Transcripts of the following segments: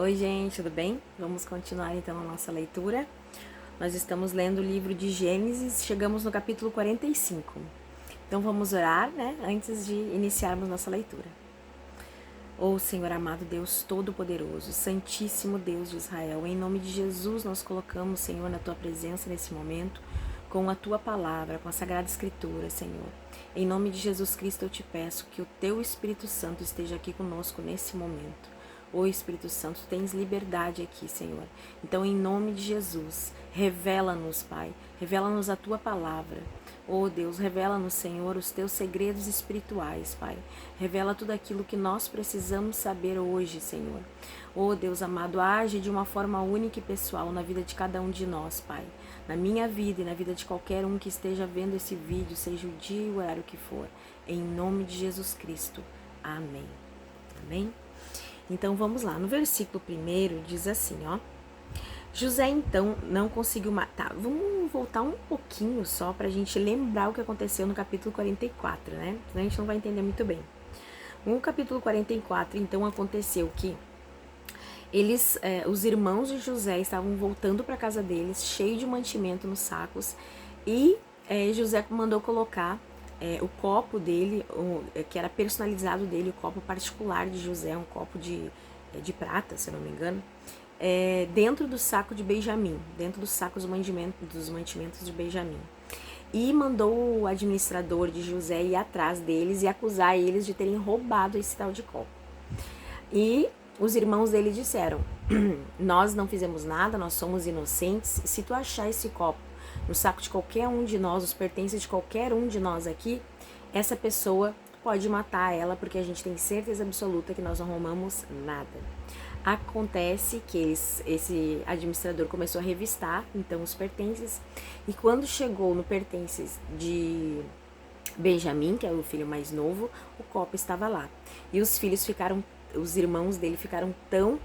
Oi, gente, tudo bem? Vamos continuar então a nossa leitura. Nós estamos lendo o livro de Gênesis, chegamos no capítulo 45. Então vamos orar, né, antes de iniciarmos nossa leitura. Ó Senhor amado Deus Todo-Poderoso, Santíssimo Deus de Israel, em nome de Jesus nós colocamos, Senhor, na Tua presença nesse momento, com a Tua palavra, com a Sagrada Escritura, Senhor. Em nome de Jesus Cristo eu te peço que o Teu Espírito Santo esteja aqui conosco nesse momento. Ô Espírito Santo, tens liberdade aqui, Senhor. Então, em nome de Jesus, revela-nos, Pai. Revela-nos a Tua palavra. Ô Deus, revela-nos, Senhor, os Teus segredos espirituais, Pai. Revela tudo aquilo que nós precisamos saber hoje, Senhor. Ô Deus amado, age de uma forma única e pessoal na vida de cada um de nós, Pai. Na minha vida e na vida de qualquer um que esteja vendo esse vídeo, seja o dia e o horário que for. Em nome de Jesus Cristo. Amém. Amém? Então vamos lá, no versículo 1 diz assim, ó. José então não conseguiu matar. Vamos voltar um pouquinho só pra gente lembrar o que aconteceu no capítulo 44, né? Senão a gente não vai entender muito bem. No capítulo 44, então, aconteceu que os irmãos de José estavam voltando para casa deles, cheio de mantimento nos sacos, e José mandou colocar o copo dele, que era personalizado dele, o copo particular de José, um copo de prata, se eu não me engano, dentro do saco de Benjamim, dentro dos sacos dos mantimentos de Benjamim. E mandou o administrador de José ir atrás deles e acusar eles de terem roubado esse tal de copo. E os irmãos dele disseram: nós não fizemos nada, nós somos inocentes. Se tu achar esse copo no saco de qualquer um de nós, os pertences de qualquer um de nós aqui, essa pessoa pode matar ela, porque a gente tem certeza absoluta que nós não roubamos nada. Acontece que esse administrador começou a revistar, então, os pertences, e quando chegou no pertences de Benjamim, que é o filho mais novo, o copo estava lá. E os irmãos dele ficaram tão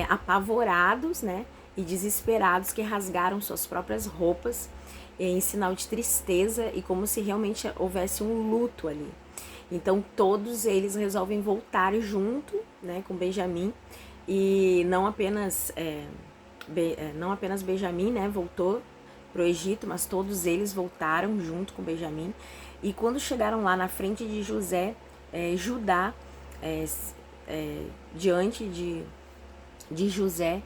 apavorados, né, e desesperados, que rasgaram suas próprias roupas em sinal de tristeza e como se realmente houvesse um luto ali. Então todos eles resolvem voltar junto, né, com Benjamim, e não apenas Benjamim, né, voltou para o Egito, mas todos eles voltaram junto com Benjamim. E quando chegaram lá na frente de José, Judá, diante de José,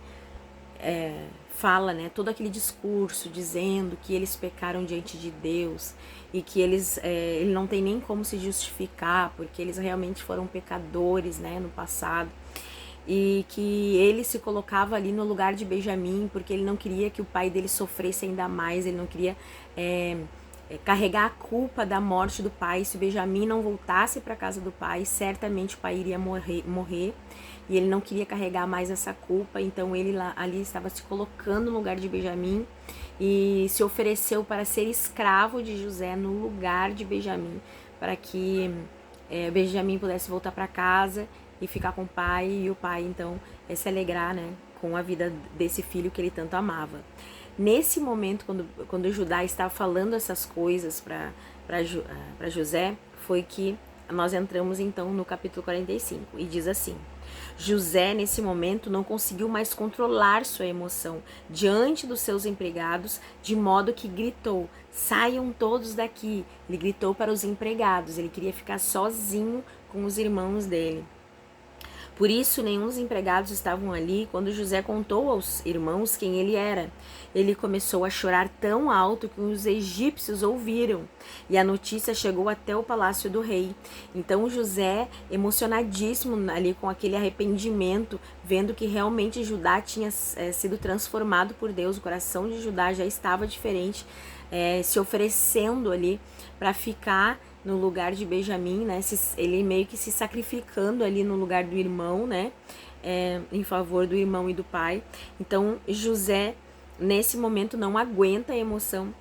fala, né, todo aquele discurso dizendo que eles pecaram diante de Deus e que ele não tem nem como se justificar, porque eles realmente foram pecadores, né, no passado, e que ele se colocava ali no lugar de Benjamim, porque ele não queria que o pai dele sofresse ainda mais, ele não queria carregar a culpa da morte do pai. Se Benjamim não voltasse para a casa do pai, certamente o pai iria morrer, e ele não queria carregar mais essa culpa. Então ele ali estava se colocando no lugar de Benjamim e se ofereceu para ser escravo de José no lugar de Benjamim, para que Benjamim pudesse voltar para casa e ficar com o pai, e o pai então se alegrar, né, com a vida desse filho que ele tanto amava. Nesse momento, quando Judá estava falando essas coisas para José, foi que nós entramos então no capítulo 45, e diz assim: José, nesse momento, não conseguiu mais controlar sua emoção diante dos seus empregados, de modo que gritou: saiam todos daqui. Ele gritou para os empregados, ele queria ficar sozinho com os irmãos dele. Por isso, nenhum dos empregados estavam ali quando José contou aos irmãos quem ele era. Ele começou a chorar tão alto que os egípcios ouviram, e a notícia chegou até o palácio do rei. Então José, emocionadíssimo ali com aquele arrependimento, vendo que realmente Judá tinha sido transformado por Deus, o coração de Judá já estava diferente, se oferecendo ali para ficar no lugar de Benjamim, né, ele meio que se sacrificando ali no lugar do irmão, né, em favor do irmão e do pai. Então José, nesse momento, não aguenta a emoção,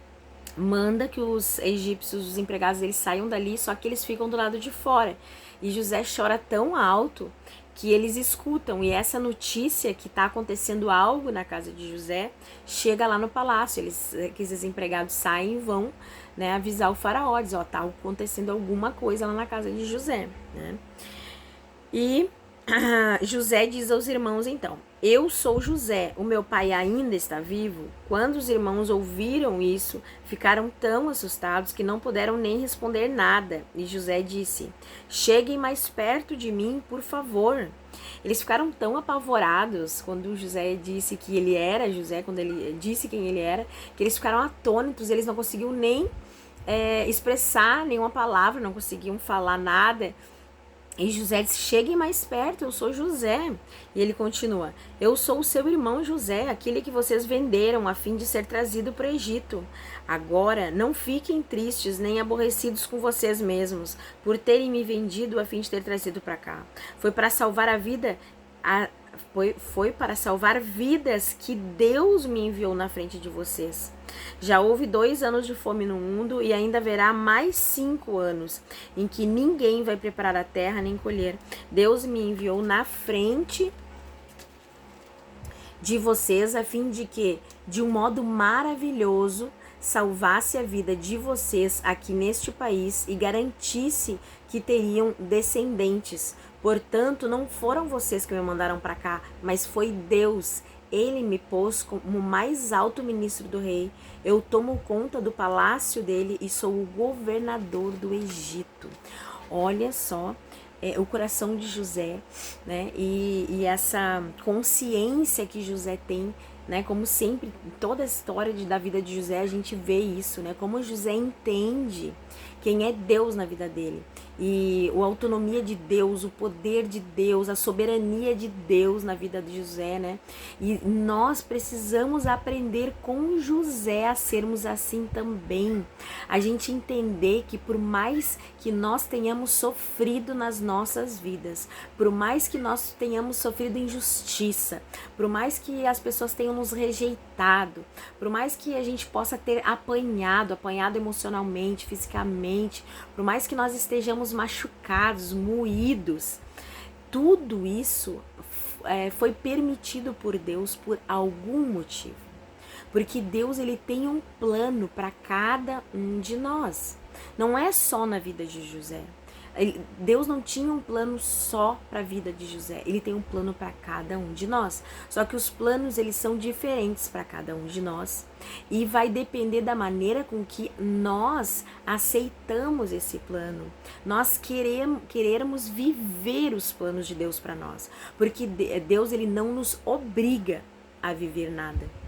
manda que os egípcios, os empregados deles, saiam dali, só que eles ficam do lado de fora. E José chora tão alto que eles escutam, e essa notícia que está acontecendo algo na casa de José chega lá no palácio. Que esses empregados saem e vão, né, avisar o faraó, diz, tá acontecendo alguma coisa lá na casa de José, né? E José diz aos irmãos então: eu sou José, o meu pai ainda está vivo? Quando os irmãos ouviram isso, ficaram tão assustados que não puderam nem responder nada. E José disse: cheguem mais perto de mim, por favor. Eles ficaram tão apavorados quando José disse que ele era José, quando ele disse quem ele era, que eles ficaram atônitos, eles não conseguiam nem expressar nenhuma palavra, não conseguiam falar nada. E José disse: cheguem mais perto, eu sou José. E ele continua: eu sou o seu irmão José, aquele que vocês venderam a fim de ser trazido para o Egito. Agora, não fiquem tristes nem aborrecidos com vocês mesmos, por terem me vendido a fim de ter trazido para cá. Foi para salvar a vida, foi para salvar vidas que Deus me enviou na frente de vocês. Já houve 2 anos de fome no mundo e ainda haverá mais 5 anos em que ninguém vai preparar a terra nem colher. Deus me enviou na frente de vocês a fim de que, de um modo maravilhoso, salvasse a vida de vocês aqui neste país e garantisse que teriam descendentes. Portanto, não foram vocês que me mandaram para cá, mas foi Deus. Ele me pôs como mais alto ministro do rei. Eu tomo conta do palácio dele e sou o governador do Egito. Olha só o coração de José, né? E essa consciência que José tem, né? Como sempre, em toda a história da vida de José, a gente vê isso, né? Como José entende quem é Deus na vida dele. E a autonomia de Deus, o poder de Deus, a soberania de Deus na vida de José, né? E nós precisamos aprender com José a sermos assim também. A gente entender que por mais que nós tenhamos sofrido nas nossas vidas, por mais que nós tenhamos sofrido injustiça, por mais que as pessoas tenham nos rejeitado, por mais que a gente possa ter apanhado emocionalmente, fisicamente, por mais que nós estejamos machucados, moídos, tudo isso foi permitido por Deus por algum motivo. Porque Deus, ele tem um plano para cada um de nós. Não é só na vida de José. Deus não tinha um plano só para a vida de José, ele tem um plano para cada um de nós. Só que os planos, eles são diferentes para cada um de nós e vai depender da maneira com que nós aceitamos esse plano. Nós queremos viver os planos de Deus para nós, porque Deus, ele não nos obriga a viver nada.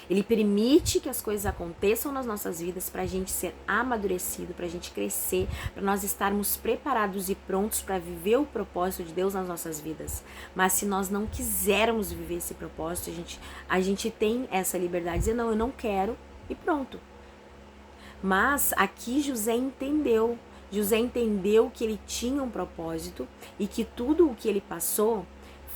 Ele permite que as coisas aconteçam nas nossas vidas para a gente ser amadurecido, para a gente crescer, para nós estarmos preparados e prontos para viver o propósito de Deus nas nossas vidas. Mas se nós não quisermos viver esse propósito, a gente tem essa liberdade de dizer: não, eu não quero, e pronto. Mas aqui José entendeu que ele tinha um propósito e que tudo o que ele passou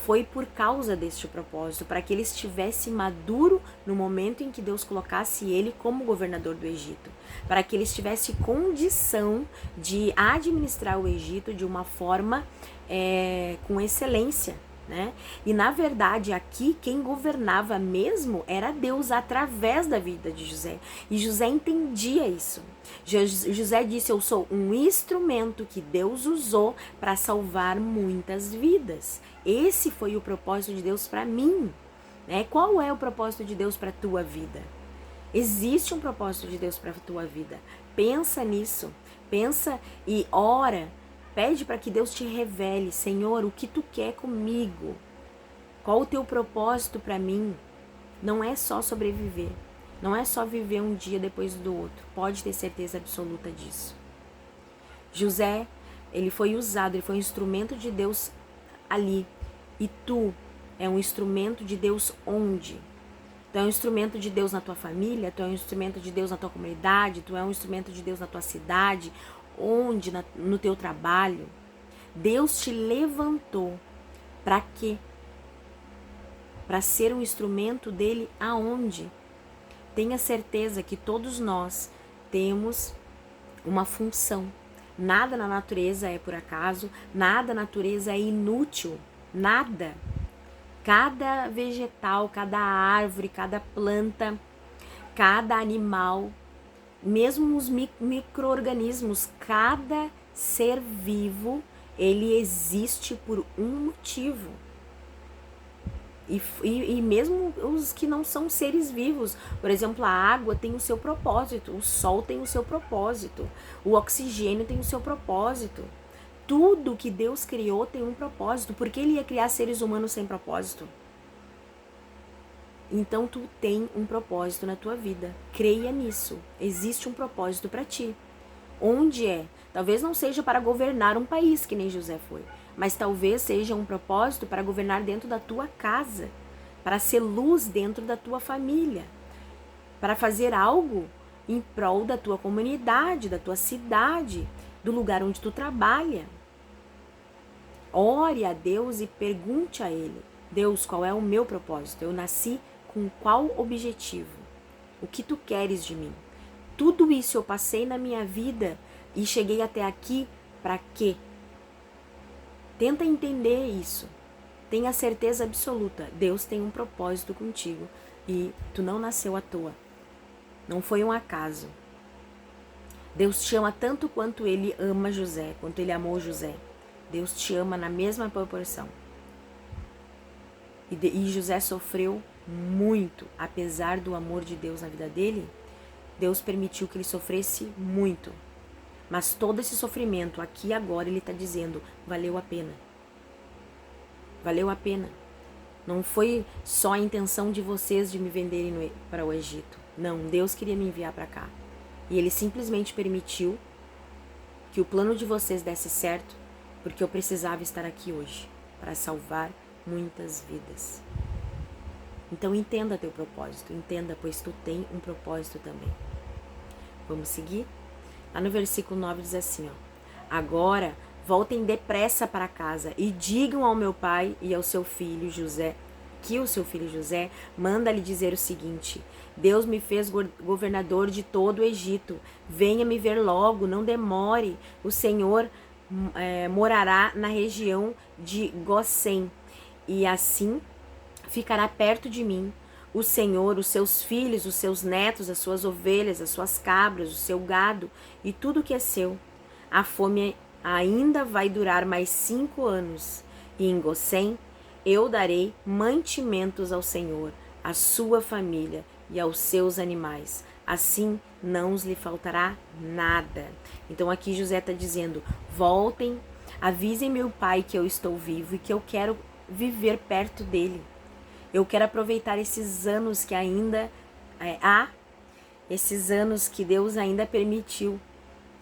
foi por causa deste propósito, para que ele estivesse maduro no momento em que Deus colocasse ele como governador do Egito, para que ele estivesse condição de administrar o Egito de uma forma com excelência, né? E na verdade aqui quem governava mesmo era Deus através da vida de José, e José entendia isso. José disse: eu sou um instrumento que Deus usou para salvar muitas vidas. Esse foi o propósito de Deus para mim, né? Qual é o propósito de Deus para a tua vida? Existe um propósito de Deus para a tua vida. Pensa nisso, pensa e ora, pede para que Deus te revele: Senhor, o que tu quer comigo? Qual o teu propósito para mim? Não é só sobreviver, não é só viver um dia depois do outro, pode ter certeza absoluta disso. José, ele foi usado, ele foi um instrumento de Deus ali. E tu é um instrumento de Deus onde? Tu é um instrumento de Deus na tua família, tu é um instrumento de Deus na tua comunidade, tu é um instrumento de Deus na tua cidade, onde? No teu trabalho. Deus te levantou para quê? Para ser um instrumento dele aonde? Tenha certeza que todos nós temos uma função. Nada na natureza é por acaso, nada na natureza é inútil, nada. Cada vegetal, cada árvore, cada planta, cada animal, mesmo os micro-organismos, cada ser vivo ele existe por um motivo. E mesmo os que não são seres vivos, por exemplo, a água tem o seu propósito, o sol tem o seu propósito, o oxigênio tem o seu propósito. Tudo que Deus criou tem um propósito. Por que ele ia criar seres humanos sem propósito? Então tu tem um propósito na tua vida. Creia nisso. Existe um propósito para ti. Onde é? Talvez não seja para governar um país, que nem José foi, mas talvez seja um propósito para governar dentro da tua casa, para ser luz dentro da tua família, para fazer algo em prol da tua comunidade, da tua cidade, do lugar onde tu trabalha. Ore a Deus e pergunte a Ele: Deus, qual é o meu propósito? Eu nasci com qual objetivo? O que tu queres de mim? Tudo isso eu passei na minha vida e cheguei até aqui para quê? Tenta entender isso. Tenha certeza absoluta. Deus tem um propósito contigo e tu não nasceu à toa. Não foi um acaso. Deus te ama tanto quanto Ele ama José, quanto Ele amou José. Deus te ama na mesma proporção. E José sofreu muito, apesar do amor de Deus na vida dele. Deus permitiu que ele sofresse muito. Mas todo esse sofrimento, aqui e agora, ele está dizendo, valeu a pena. Valeu a pena. Não foi só a intenção de vocês de me venderem para o Egito. Não, Deus queria me enviar para cá. E ele simplesmente permitiu que o plano de vocês desse certo, porque eu precisava estar aqui hoje, para salvar muitas vidas. Então entenda teu propósito, entenda, pois tu tem um propósito também. Vamos seguir? Lá no versículo 9 diz assim, ó: agora voltem depressa para casa e digam ao meu pai e ao seu filho José, que o seu filho José manda-lhe dizer o seguinte: Deus me fez governador de todo o Egito, venha me ver logo, não demore, o Senhor morará na região de Gósen, e assim ficará perto de mim. O Senhor, os seus filhos, os seus netos, as suas ovelhas, as suas cabras, o seu gado e tudo que é seu. A fome ainda vai durar mais 5 anos. E em Gósen eu darei mantimentos ao Senhor, à sua família e aos seus animais. Assim não lhe faltará nada. Então aqui José está dizendo, voltem, avisem meu pai que eu estou vivo e que eu quero viver perto dele. Eu quero aproveitar esses anos que ainda há, esses anos que Deus ainda permitiu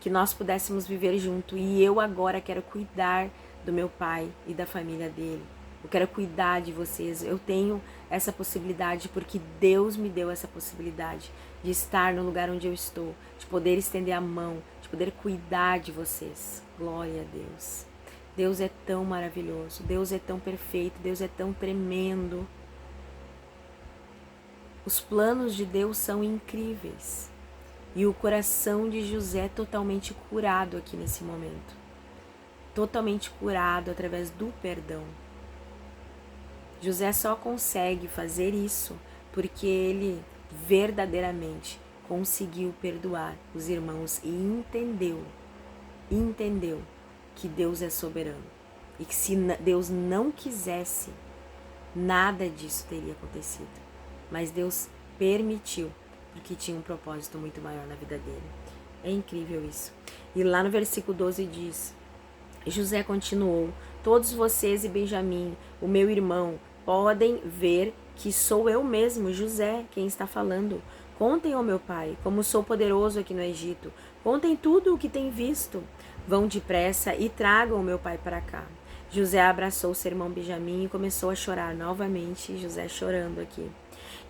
que nós pudéssemos viver junto. E eu agora quero cuidar do meu pai e da família dele. Eu quero cuidar de vocês. Eu tenho essa possibilidade porque Deus me deu essa possibilidade de estar no lugar onde eu estou, de poder estender a mão, de poder cuidar de vocês. Glória a Deus. Deus é tão maravilhoso, Deus é tão perfeito, Deus é tão tremendo. Os planos de Deus são incríveis. E o coração de José é totalmente curado aqui nesse momento. Totalmente curado através do perdão. José só consegue fazer isso porque ele verdadeiramente conseguiu perdoar os irmãos e entendeu que Deus é soberano. E que se Deus não quisesse, nada disso teria acontecido. Mas Deus permitiu, porque tinha um propósito muito maior na vida dele. É incrível isso. E lá no versículo 12 diz, José continuou, todos vocês e Benjamim, o meu irmão, podem ver que sou eu mesmo, José, quem está falando. Contem ao meu pai, como sou poderoso aqui no Egito. Contem tudo o que têm visto. Vão depressa e tragam o meu pai para cá. José abraçou seu irmão Benjamim e começou a chorar novamente, José chorando aqui.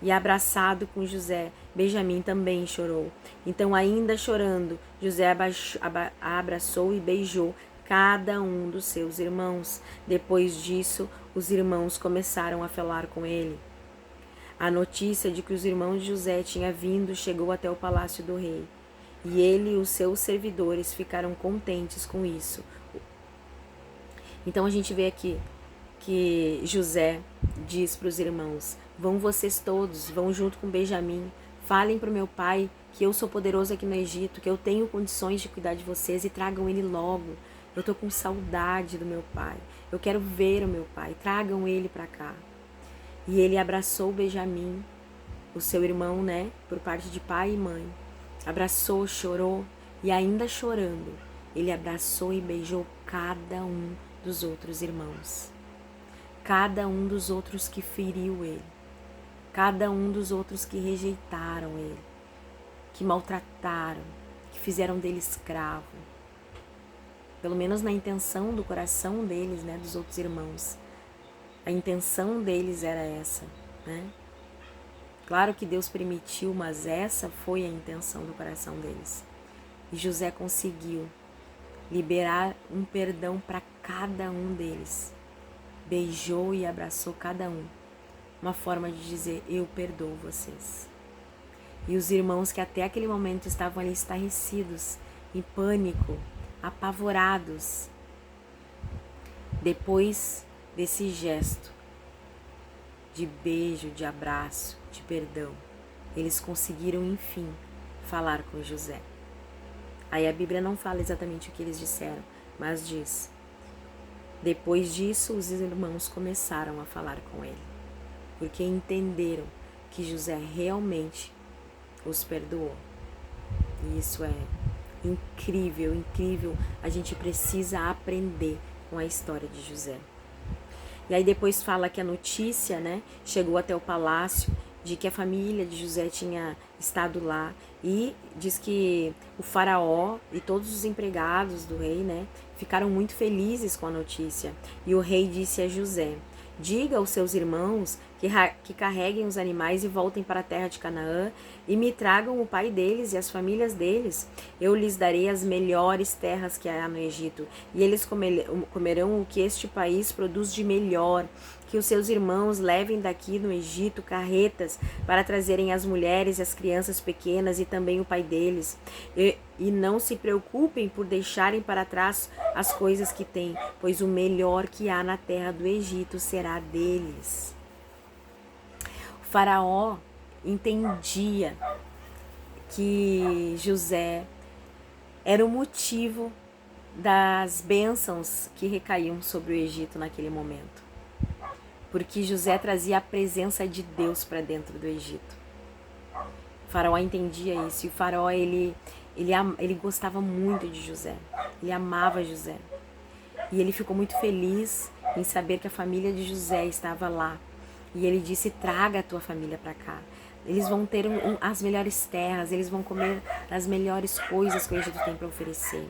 E abraçado com José, Benjamim também chorou. Então, ainda chorando, José abraçou e beijou cada um dos seus irmãos. Depois disso, os irmãos começaram a falar com ele. A notícia de que os irmãos de José tinham vindo chegou até o palácio do rei. E ele e os seus servidores ficaram contentes com isso. Então a gente vê aqui que José diz para os irmãos, vão vocês todos, vão junto com Benjamim, falem para o meu pai que eu sou poderoso aqui no Egito, que eu tenho condições de cuidar de vocês e tragam ele logo. eu tô com saudade do meu pai, eu quero ver o meu pai, tragam ele para cá. E ele abraçou Benjamim, o seu irmão, né, por parte de pai e mãe, abraçou, chorou, e ainda chorando, ele abraçou e beijou cada um dos outros irmãos, cada um dos outros que feriu ele, cada um dos outros que rejeitaram ele, que maltrataram, que fizeram dele escravo. Pelo menos na intenção do coração deles, né, dos outros irmãos. A intenção deles era essa, né? Claro que Deus permitiu, mas essa foi a intenção do coração deles. E José conseguiu liberar um perdão para cada um deles. Beijou e abraçou cada um. Uma forma de dizer, eu perdoo vocês. E os irmãos que até aquele momento estavam ali estarrecidos, em pânico, apavorados, depois desse gesto de beijo, de abraço, de perdão, eles conseguiram, enfim, falar com José. Aí a Bíblia não fala exatamente o que eles disseram, mas diz: depois disso, os irmãos começaram a falar com ele, porque entenderam que José realmente os perdoou. E isso é incrível, incrível. A gente precisa aprender com a história de José. E aí depois fala que a notícia, né, chegou até o palácio de que a família de José tinha estado lá, e diz que o faraó e todos os empregados do rei, né, ficaram muito felizes com a notícia. E o rei disse a José: diga aos seus irmãos que carreguem os animais e voltem para a terra de Canaã e me tragam o pai deles e as famílias deles. Eu lhes darei as melhores terras que há no Egito, e eles comerão o que este país produz de melhor. Que os seus irmãos levem daqui no Egito carretas para trazerem as mulheres e as crianças pequenas e também o pai deles. E não se preocupem por deixarem para trás as coisas que têm, pois o melhor que há na terra do Egito será deles. O faraó entendia que José era o motivo das bênçãos que recaíam sobre o Egito naquele momento. Porque José trazia a presença de Deus para dentro do Egito. O faraó entendia isso, e o faraó ele gostava muito de José, ele amava José. E ele ficou muito feliz em saber que a família de José estava lá. E ele disse: traga a tua família para cá. Eles vão ter as melhores terras, eles vão comer as melhores coisas que o Egito tem para oferecer.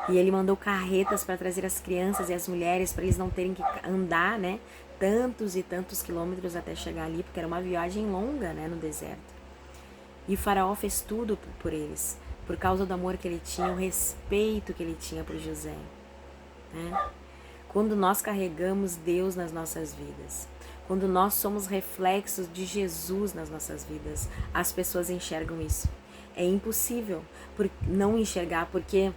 E ele mandou carretas para trazer as crianças e as mulheres, para eles não terem que andar, né, tantos e tantos quilômetros até chegar ali, porque era uma viagem longa, né, no deserto. E o faraó fez tudo por eles, por causa do amor que ele tinha, o respeito que ele tinha por José, né? Quando nós carregamos Deus nas nossas vidas, quando nós somos reflexos de Jesus nas nossas vidas, as pessoas enxergam isso. É impossível não enxergar, porque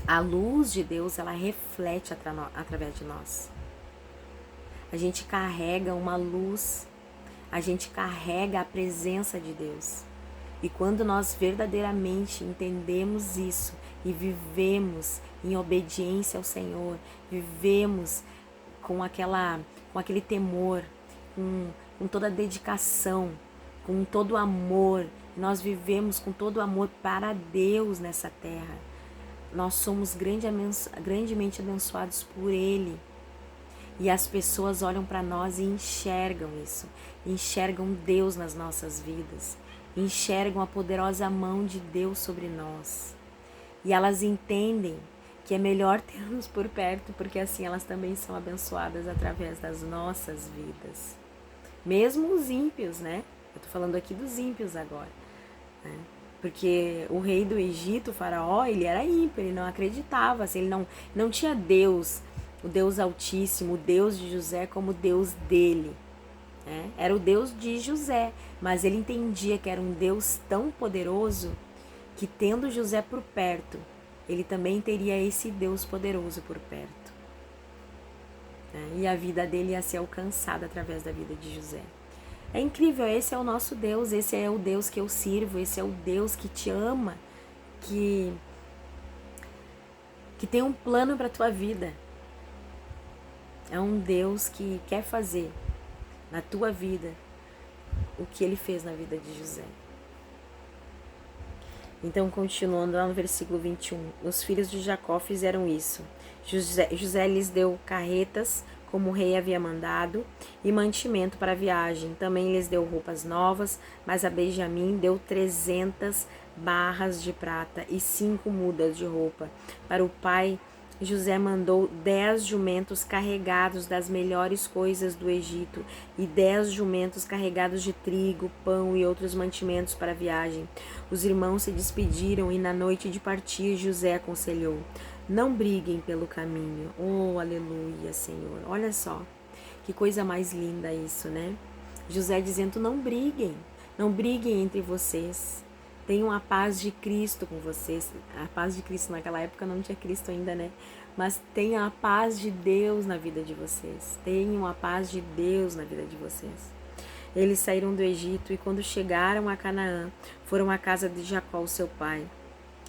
a luz de Deus, ela reflete através de nós. A gente carrega uma luz, a gente carrega a presença de Deus. E quando nós verdadeiramente entendemos isso e vivemos em obediência ao Senhor, vivemos com aquele temor, com toda a dedicação, com todo o amor, nós vivemos com todo o amor para Deus nessa terra, nós somos grandemente abençoados por Ele. E as pessoas olham para nós e enxergam isso, enxergam Deus nas nossas vidas, enxergam a poderosa mão de Deus sobre nós. E elas entendem que é melhor ter-nos por perto, porque assim elas também são abençoadas através das nossas vidas. Mesmo os ímpios, né? Eu tô falando aqui dos ímpios agora, né? Porque o rei do Egito, o faraó, ele era ímpio, ele não acreditava, assim, ele não tinha Deus, o Deus Altíssimo, o Deus de José como Deus dele, né? Era o Deus de José, mas ele entendia que era um Deus tão poderoso que, tendo José por perto, ele também teria esse Deus poderoso por perto, né? E a vida dele ia ser alcançada através da vida de José. É incrível, esse é o nosso Deus, esse é o Deus que eu sirvo, esse é o Deus que te ama, que que tem um plano para a tua vida. É um Deus que quer fazer na tua vida o que ele fez na vida de José. Então, continuando lá no versículo 21, os filhos de Jacó fizeram isso. José lhes deu carretas, como o rei havia mandado, e mantimento para a viagem. Também lhes deu roupas novas, mas a Benjamim deu 300 barras de prata e 5 mudas de roupa. Para o pai, José mandou 10 jumentos carregados das melhores coisas do Egito e 10 jumentos carregados de trigo, pão e outros mantimentos para a viagem. Os irmãos se despediram e na noite de partir José aconselhou: não briguem pelo caminho. Oh, aleluia, Senhor. Olha só, que coisa mais linda isso, né? José dizendo: não briguem entre vocês. Tenham a paz de Cristo com vocês. A paz de Cristo naquela época não tinha Cristo ainda, né? Mas tenham a paz de Deus na vida de vocês. Tenham a paz de Deus na vida de vocês. Eles saíram do Egito e quando chegaram a Canaã, foram à casa de Jacó, seu pai.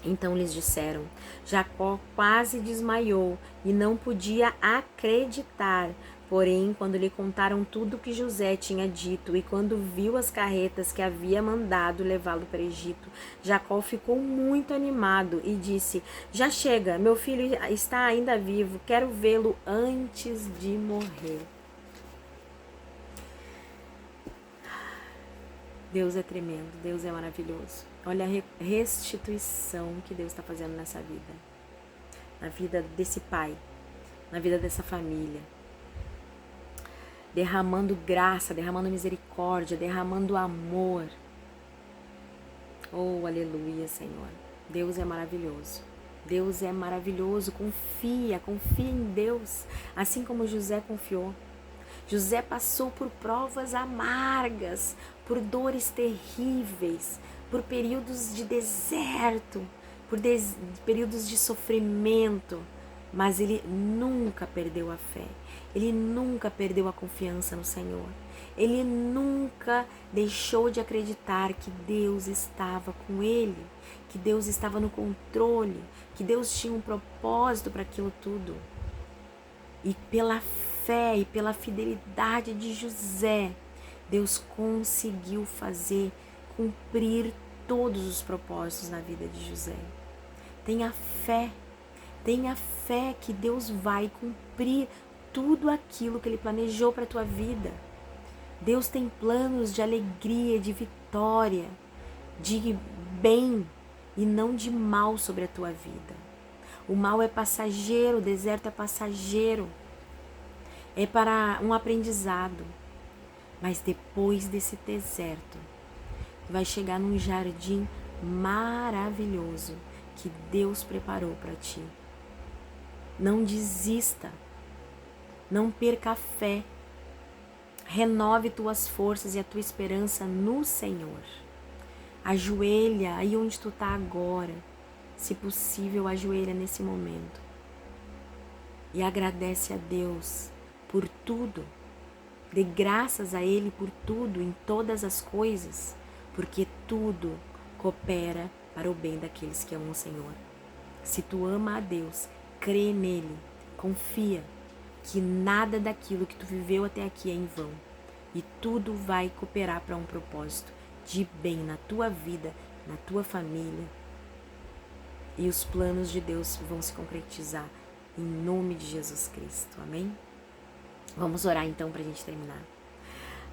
Então lhes disseram: Jacó quase desmaiou e não podia acreditar. Porém, quando lhe contaram tudo o que José tinha dito e quando viu as carretas que havia mandado levá-lo para o Egito, Jacó ficou muito animado e disse: já chega, meu filho está ainda vivo, quero vê-lo antes de morrer. Deus é tremendo, Deus é maravilhoso. Olha a restituição que Deus está fazendo nessa vida. Na vida desse pai, na vida dessa família. Derramando graça, derramando misericórdia, derramando amor. Oh, aleluia, Senhor. Deus é maravilhoso. Deus é maravilhoso. Confia em Deus. Assim como José confiou. José passou por provas amargas, por dores terríveis, por períodos de deserto, por períodos de sofrimento, mas ele nunca perdeu a fé, ele nunca perdeu a confiança no Senhor, ele nunca deixou de acreditar que Deus estava com ele, que Deus estava no controle, que Deus tinha um propósito para aquilo tudo. E pela fé e pela fidelidade de José, Deus conseguiu cumprir todos os propósitos na vida de José. Tenha fé que Deus vai cumprir tudo aquilo que Ele planejou para a tua vida. Deus tem planos de alegria, de vitória, de bem e não de mal sobre a tua vida. O mal é passageiro, o deserto é passageiro. É para um aprendizado. Mas depois desse deserto, vai chegar num jardim maravilhoso que Deus preparou para ti. Não desista. Não perca a fé. Renove tuas forças e a tua esperança no Senhor. Ajoelha aí onde tu está agora. Se possível, ajoelha nesse momento. E agradece a Deus por tudo. Dê graças a Ele por tudo, em todas as coisas, porque tudo coopera para o bem daqueles que amam o Senhor. Se tu ama a Deus, crê nele, confia que nada daquilo que tu viveu até aqui é em vão. E tudo vai cooperar para um propósito de bem na tua vida, na tua família. E os planos de Deus vão se concretizar em nome de Jesus Cristo. Amém? Vamos orar então para a gente terminar.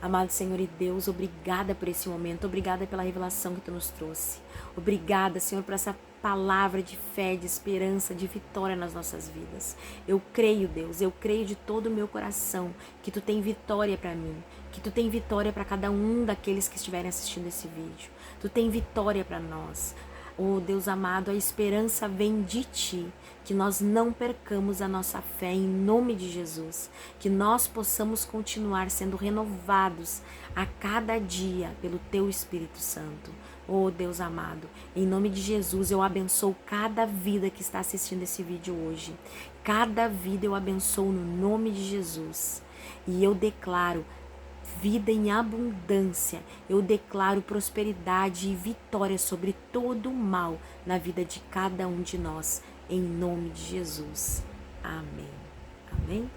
Amado Senhor e Deus, obrigada por esse momento, obrigada pela revelação que Tu nos trouxe. Obrigada, Senhor, por essa palavra de fé, de esperança, de vitória nas nossas vidas. Eu creio, Deus, eu creio de todo o meu coração que Tu tem vitória para mim, que Tu tem vitória para cada um daqueles que estiverem assistindo esse vídeo. Tu tem vitória para nós. Oh Deus amado, a esperança vem de Ti, que nós não percamos a nossa fé em nome de Jesus, que nós possamos continuar sendo renovados a cada dia pelo Teu Espírito Santo. Oh Deus amado, em nome de Jesus eu abençoo cada vida que está assistindo esse vídeo hoje, cada vida eu abençoo no nome de Jesus e eu declaro vida em abundância, eu declaro prosperidade e vitória sobre todo o mal na vida de cada um de nós, em nome de Jesus. Amém. Amém?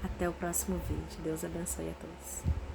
Até o próximo vídeo. Deus abençoe a todos.